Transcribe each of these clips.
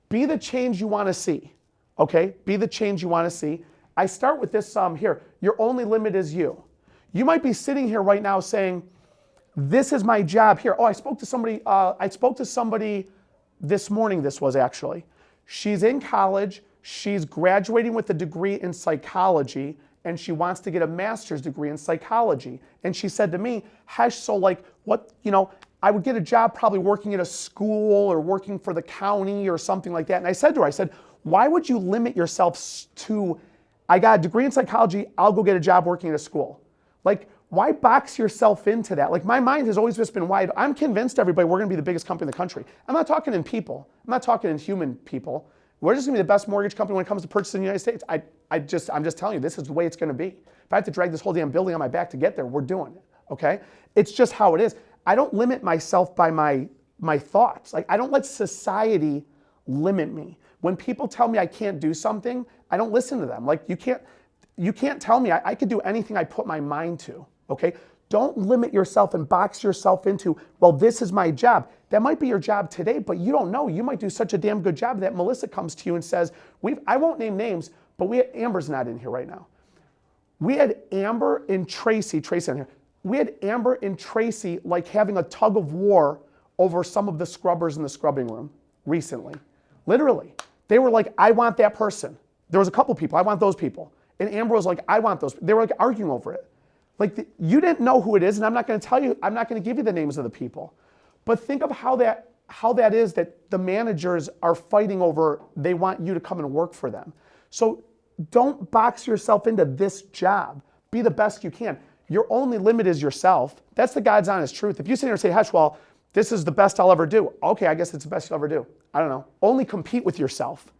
Be the change you want to see, okay? Be the change you want to see. I start with this here. Your only limit is you. You might be sitting here right now saying, this is my job here. Oh, I spoke to somebody this morning, this was actually. She's in college, she's graduating with a degree in psychology, and she wants to get a master's degree in psychology. And she said to me, Hesh, so like what, I would get a job probably working at a school or working for the county or something like that. And I said to her, why would you limit yourself to, I got a degree in psychology, I'll go get a job working at a school. Like, why box yourself into that? Like, my mind has always just been wide. I'm convinced everybody we're gonna be the biggest company in the country. I'm not talking in people. I'm not talking in human people. We're just gonna be the best mortgage company when it comes to purchasing in the United States. I'm just telling you, this is the way it's gonna be. If I have to drag this whole damn building on my back to get there, we're doing it, okay? It's just how it is. I don't limit myself by my thoughts. Like, I don't let society limit me. When people tell me I can't do something, I don't listen to them. Like, you can't tell me I could do anything I put my mind to. Okay? Don't limit yourself and box yourself into, well, this is my job. That might be your job today, but you don't know. You might do such a damn good job that Melissa comes to you and says, I won't name names, but Amber's not in here right now. We had Amber and Tracy in here. We had Amber and Tracy like having a tug of war over some of the scrubbers in the scrubbing room recently. Literally. They were like, I want that person. There was a couple people, I want those people. And Amber was like, I want those. They were like arguing over it. Like, you didn't know who it is, and I'm not going to tell you, I'm not going to give you the names of the people. But think of how that is that the managers are fighting over, they want you to come and work for them. So don't box yourself into this job. Be the best you can. Your only limit is yourself. That's the God's honest truth. If you sit here and say, Hesh, well, this is the best I'll ever do. Okay, I guess it's the best you'll ever do. I don't know. Only compete with yourself.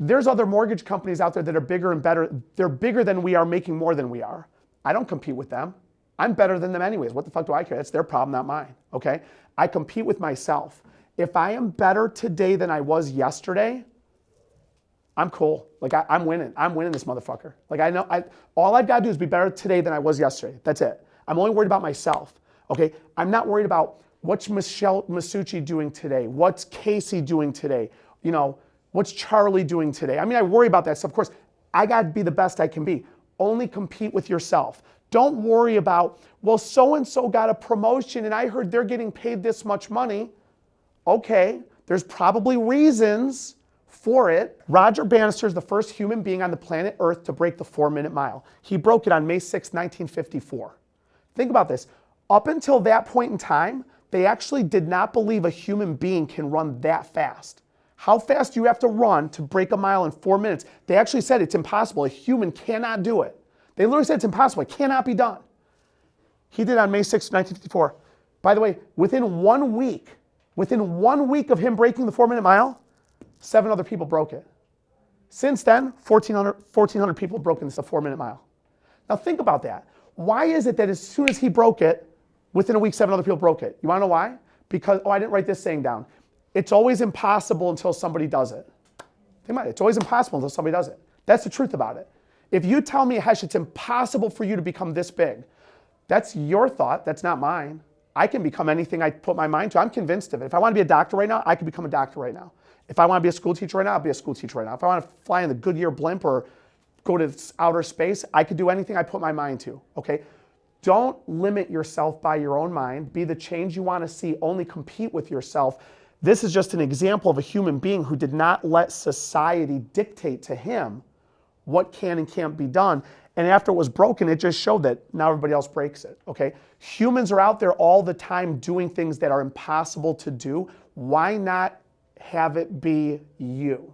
There's other mortgage companies out there that are bigger and better. They're bigger than we are, making more than we are. I don't compete with them. I'm better than them anyways. What the fuck do I care? That's their problem, not mine, okay? I compete with myself. If I am better today than I was yesterday, I'm cool. Like, I'm winning. I'm winning this motherfucker. Like, I know, all I've got to do is be better today than I was yesterday. That's it. I'm only worried about myself, okay? I'm not worried about what's Michelle Masucci doing today? What's Casey doing today? What's Charlie doing today? I mean, I worry about that stuff. Of course, I got to be the best I can be. Only compete with yourself. Don't worry about, well, so-and-so got a promotion and I heard they're getting paid this much money. Okay, there's probably reasons for it. Roger Bannister is the first human being on the planet Earth to break the 4-minute mile. He broke it on May 6, 1954. Think about this. Up until that point in time, they actually did not believe a human being can run that fast. How fast do you have to run to break a mile in 4 minutes? They actually said it's impossible. A human cannot do it. They literally said it's impossible. It cannot be done. He did on May 6, 1954. By the way, within 1 week of him breaking the 4-minute mile, 7 other people broke it. Since then, 1,400 people have broken the 4-minute mile. Now think about that. Why is it that as soon as he broke it, within a week, 7 other people broke it? You want to know why? Because, I didn't write this saying down. It's always impossible until somebody does it. Think about it. It's always impossible until somebody does it. That's the truth about it. If you tell me, Hesh, it's impossible for you to become this big, that's your thought. That's not mine. I can become anything I put my mind to. I'm convinced of it. If I want to be a doctor right now, I can become a doctor right now. If I want to be a school teacher right now, I'll be a school teacher right now. If I want to fly in the Goodyear blimp or go to outer space, I could do anything I put my mind to, okay? Don't limit yourself by your own mind. Be the change you want to see. Only compete with yourself. This is just an example of a human being who did not let society dictate to him what can and can't be done. And after it was broken, it just showed that now everybody else breaks it, okay? Humans are out there all the time doing things that are impossible to do. Why not have it be you?